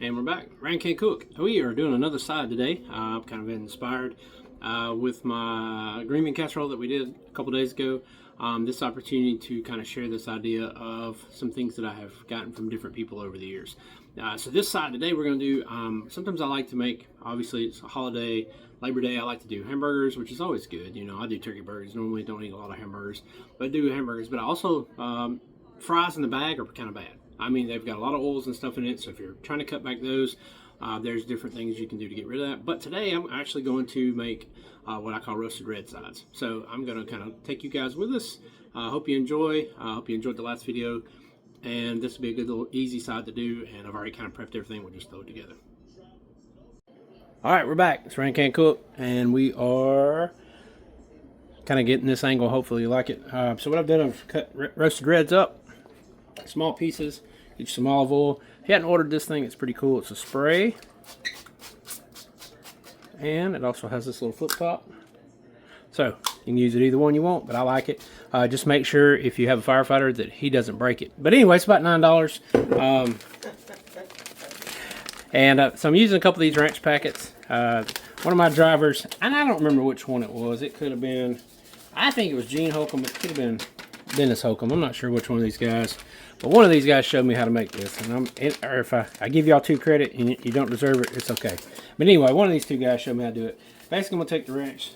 And we're back. Ryan Can't Cook. We are doing another side today. I'm kind of inspired with my green bean casserole that we did a couple days ago. This opportunity to kind of share this idea of some things that I have gotten from different people over the years. So this side today we're going to do, sometimes I like to make, obviously it's a holiday, Labor Day, I like to do hamburgers, which is always good. You know, I do turkey burgers. Normally don't eat a lot of hamburgers, but I do hamburgers. But I also, fries in the bag are kind of bad. I mean, they've got a lot of oils and stuff in it, so if you're trying to cut back those, there's different things you can do to get rid of that. But today I'm actually going to make what I call roasted red sides. So I'm going to kind of take you guys with us. Hope you enjoy. Hope you enjoyed the last video. And this will be a good little easy side to do. And I've already kind of prepped everything. We'll just throw it together. All right, we're back. It's Ryan Can't Cook. And we are kind of getting this angle. Hopefully you like it. So what I've done, I've cut roasted reds up. Small pieces. Get you some olive oil. If you hadn't ordered this thing, it's pretty cool. It's a spray. And it also has this little flip top. So you can use it either one you want, but I like it. Just make sure if you have a firefighter that he doesn't break it. But anyway, it's about $9. So I'm using a couple of these ranch packets. One of my drivers, and I don't remember which one it was. It could have been, I think it was Gene Holcomb. It could have been Dennis Holcomb. I'm not sure which one of these guys. But one of these guys showed me how to make this, and or if I give y'all two credit and you don't deserve it, it's okay. But anyway, one of these two guys showed me how to do it. Basically, I'm gonna take the wrench,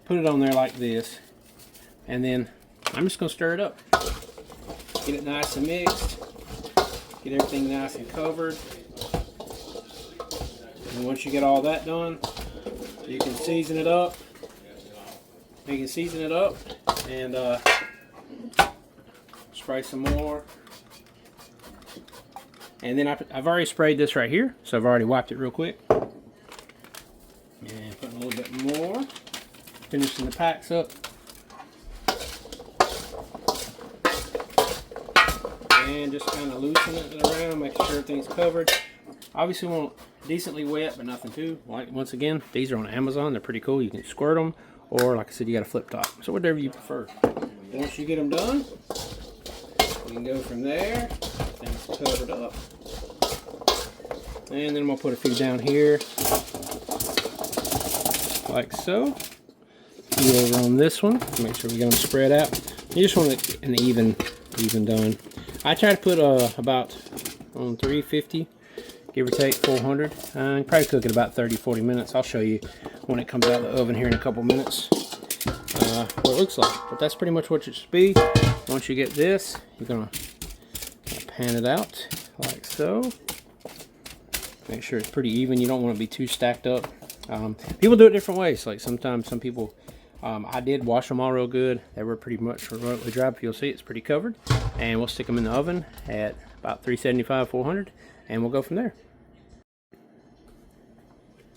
put it on there like this, and then I'm just gonna stir it up. Get it nice and mixed. Get everything nice and covered. And once you get all that done, you can season it up. You can season it up and spray some more. And then I've already sprayed this right here, so I've already wiped it real quick. And putting a little bit more. Finishing the packs up. And just kind of loosening it around, making sure everything's covered. Obviously we want decently wet, but nothing too. Like, once again, these are on Amazon. They're pretty cool. You can squirt them, or like I said, you got a flip top. So whatever you prefer. Once you get them done, you can go from there. Things covered up. And then I'm going to put a few down here. Like so. A few over on this one. Make sure we get them spread out. You just want it an even done. I try to put about on 350, give or take 400. And probably cook it about 30-40 minutes. I'll show you when it comes out of the oven here in a couple minutes what it looks like. But that's pretty much what it should be. Once you get this, you're going to pan it out like so. Make sure it's pretty even. You don't want to be too stacked up. People do it different ways. Like sometimes some people, I did wash them all real good. They were pretty much remotely dry, but you'll see it's pretty covered. And we'll stick them in the oven at about 375, 400, and we'll go from there.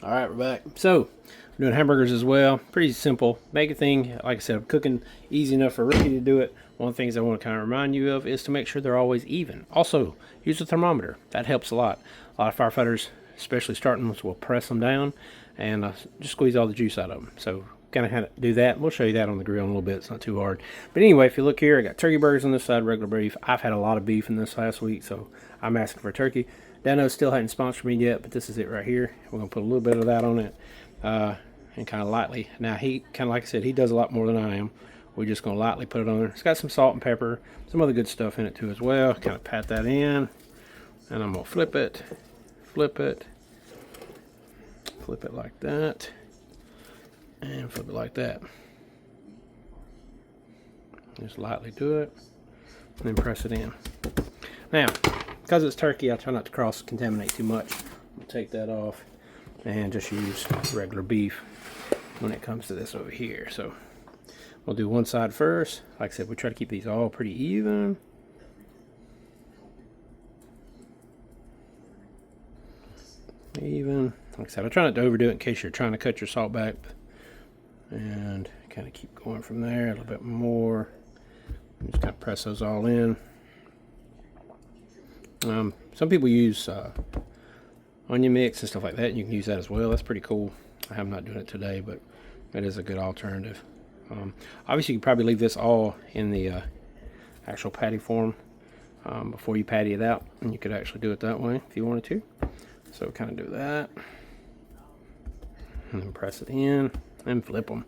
All right, we're back. So we're doing hamburgers as well. Pretty simple. Make a thing. Like I said, I'm cooking easy enough for a rookie to do it. One of the things I want to kind of remind you of is to make sure they're always even. Also, use a thermometer. That helps a lot. A lot of firefighters, especially starting ones, will press them down and just squeeze all the juice out of them. So kind of do that. We'll show you that on the grill in a little bit. It's not too hard. But anyway, if you look here, I got turkey burgers on this side, regular beef. I've had a lot of beef in this last week, so I'm asking for turkey. Dano still hadn't sponsored me yet, but this is it right here. We're going to put a little bit of that on it and kind of lightly. Now, he kind of, like I said, he does a lot more than I am. We're just going to lightly put it on there. It's got some salt and pepper, some other good stuff in it too as well. Kind of pat that in, and I'm going to flip it like that, and flip it like that. Just lightly do it, and then press it in. Now, because it's turkey, I try not to cross-contaminate too much. I'll take that off and just use regular beef when it comes to this over here. So we'll do one side first. Like I said, we try to keep these all pretty even. Like I said, I try not to overdo it in case you're trying to cut your salt back. And kind of keep going from there a little bit more. Just kind of press those all in. Some people use onion mix and stuff like that. You can use that as well. That's pretty cool. I'm not doing it today, but it is a good alternative. Obviously, you can probably leave this all in the actual patty form before you patty it out, and you could actually do it that way if you wanted to. So kind of do that. And then press it in and flip them.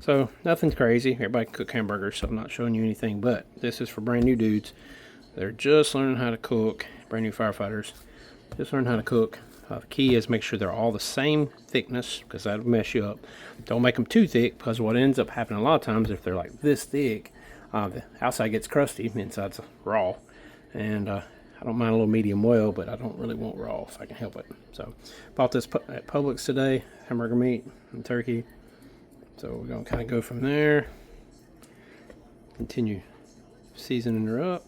So nothing's crazy. Everybody can cook hamburgers, so I'm not showing you anything, but this is for brand new dudes. They're just learning how to cook, brand new firefighters. Just learn how to cook. The key is make sure they're all the same thickness, because that'll mess you up. Don't make them too thick, because what ends up happening a lot of times, if they're like this thick, the outside gets crusty, the inside's raw. And I don't mind a little medium well, but I don't really want raw if I can help it. So bought this at Publix today, hamburger meat and turkey. So we're going to kind of go from there. Continue seasoning her up.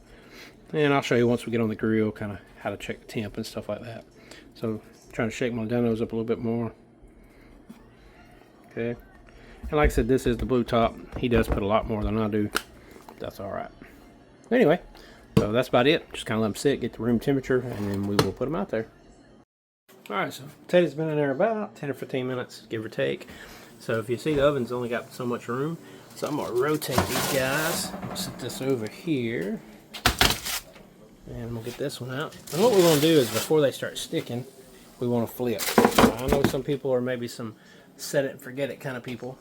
And I'll show you once we get on the grill kind of how to check the temp and stuff like that. So trying to shake my donos up a little bit more. Okay. And like I said, this is the blue top. He does put a lot more than I do. That's all right. Anyway, so that's about it. Just kind of let them sit, get the room temperature, and then we will put them out there. All right, so potatoes been in there about 10 or 15 minutes, give or take. So if you see, the oven's only got so much room. So I'm gonna rotate these guys. I'll set this over here. And we'll get this one out. And what we're gonna do is, before they start sticking, we wanna flip. I know some people are maybe some set it and forget it kind of people,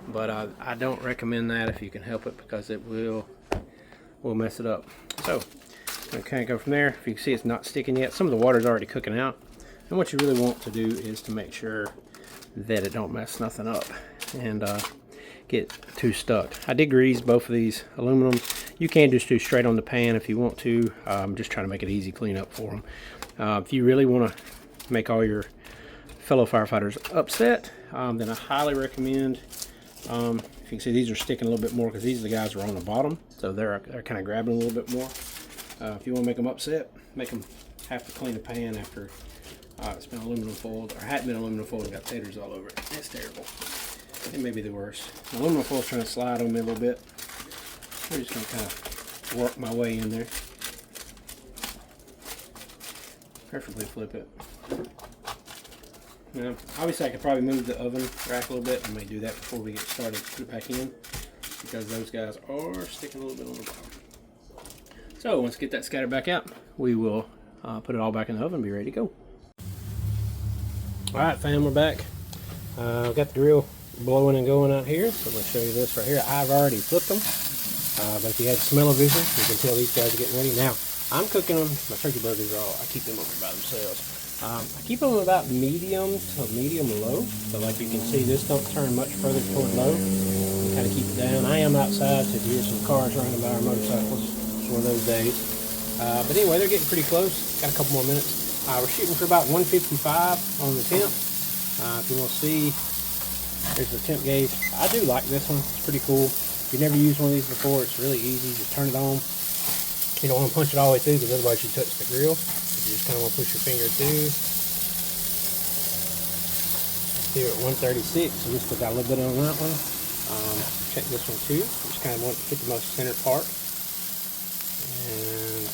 but I don't recommend that if you can help it, because it will mess it up. So I'm gonna kind of go from there. If you can see, it's not sticking yet. Some of the water's already cooking out. And what you really want to do is to make sure that it don't mess nothing up and get too stuck. I did grease both of these aluminum. You can just do straight on the pan if you want to. I'm just trying to make it easy clean up for them. If you really want to make all your fellow firefighters upset, then I highly recommend, if you can see, these are sticking a little bit more because these are the guys who are on the bottom, so they're kind of grabbing a little bit more. If you want to make them upset, make them have to clean the pan after it's been aluminum foiled, or hadn't been aluminum foiled and got taters all over it. It's terrible. It may be the worst. The aluminum foil's trying to slide on me a little bit. I'm just going to kind of work my way in there. Preferably flip it. Now, obviously I could probably move the oven rack a little bit. I may do that before we get started, put it back in, because those guys are sticking a little bit on the bottom. So once we get that scattered back out, we will put it all back in the oven and be ready to go. Alright fam, we're back. I've got the grill blowing and going out here, so I'm going to show you this right here. I've already flipped them, but if you had smell-o-vision, you can tell these guys are getting ready. Now, I'm cooking them, my turkey burgers are all, I keep them over by themselves. I keep them about medium to medium-low, so like you can see, this don't turn much further toward low. Kind of keep it down. I am outside, so if you hear some cars running by, or motorcycles, it's one of those days. But anyway, they're getting pretty close. Got a couple more minutes. We're shooting for about 155 on the temp. If you want to see, here's the temp gauge. I do like this one. It's pretty cool. If you've never used one of these before, it's really easy. Just turn it on. You don't want to punch it all the way through, because otherwise you touch the grill. You just kind of want to push your finger through. Here at 136, so we still got a little bit on that one. Check this one too. Just kind of want to hit the most center part. And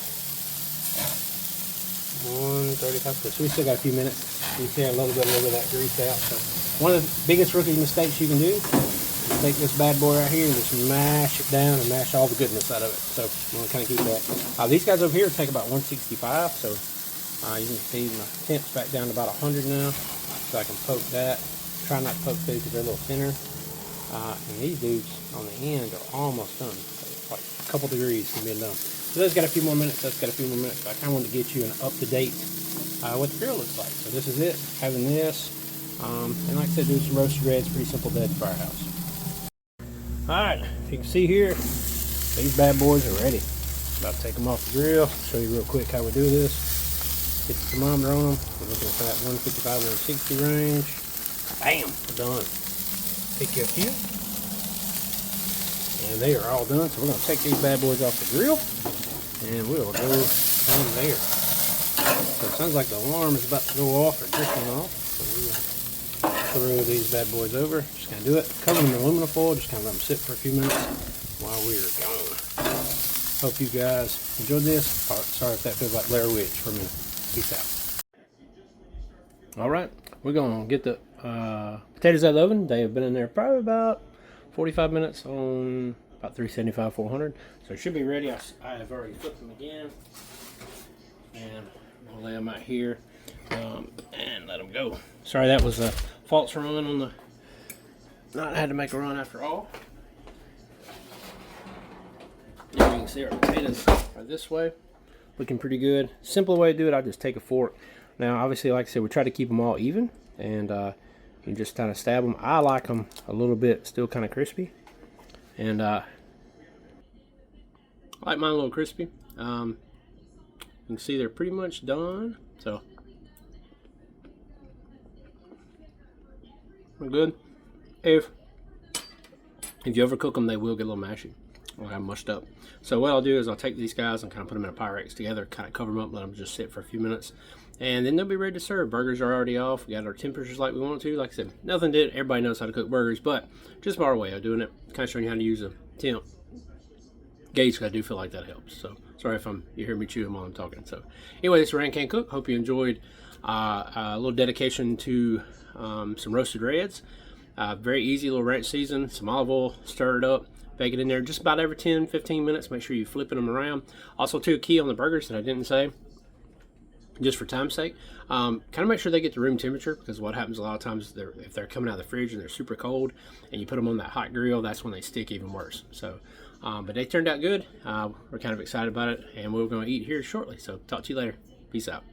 135, so we still got a few minutes. You can see a little bit of that grease out. So one of the biggest rookie mistakes you can do is take this bad boy right here and just mash it down and mash all the goodness out of it. So I'm gonna kind of keep that. These guys over here take about 165, so you can see my temp's back down to about 100 now. So I can poke that. Try not to poke through because they're a little thinner. And these dudes on the end are almost done. So like a couple degrees from being done. So that's got a few more minutes, that's got a few more minutes, but I kind of wanted to get you an up-to-date what the grill looks like. So this is it, having this, and like I said, doing some roasted reds, pretty simple day at the firehouse. Alright, if you can see here, these bad boys are ready. About to take them off the grill, show you real quick how we do this. Get the thermometer on them, we're looking for that 155, 160 range. Bam, we're done. Pick you a few. And they are all done, so we're going to take these bad boys off the grill, and we'll go from there. So it sounds like the alarm is about to go off or drifting off, so we're going to throw these bad boys over. Just going to do it, cover them in aluminum foil, just kind of let them sit for a few minutes while we're gone. Hope you guys enjoyed this. Sorry if that feels like Blair Witch for a minute. Peace out. Alright, we're going to get the potatoes out of the oven. They have been in there probably about 45 minutes on about 375, 400. So it should be ready. I have already flipped them again. And I'll lay them out here. and let them go. Sorry, that was a false run on the. Not had to make a run after all. And you can see our potatoes are this way, looking pretty good. Simple way to do it, I just take a fork. Now, obviously, like I said, we try to keep them all even, and you just kind of stab them. I like them a little bit still kind of crispy, and I like mine a little crispy. You can see they're pretty much done, so we're good. If you overcook them, they will get a little mashy. Or have mushed up. So what I'll do is I'll take these guys and kind of put them in a Pyrex together, kind of cover them up, let them just sit for a few minutes, and then they'll be ready to serve. Burgers are already off. We got our temperatures like we want to. Like I said, nothing did. Everybody knows how to cook burgers, but just our way of doing it, kind of showing you how to use a temp gauge, because I do feel like that helps. So sorry if you hear me chewing while I'm talking. So anyway, this is Rand Can Cook. Hope you enjoyed a little dedication to some roasted reds. Very easy little ranch season, some olive oil, stir it up, bake it in there just about every 10-15 minutes. Make sure you're flipping them around. Also, too, a key on the burgers that I didn't say, just for time's sake, kind of make sure they get to room temperature, because what happens a lot of times, if they're coming out of the fridge and they're super cold and you put them on that hot grill, that's when they stick even worse. So, but they turned out good. We're kind of excited about it, and we're going to eat here shortly. So talk to you later. Peace out.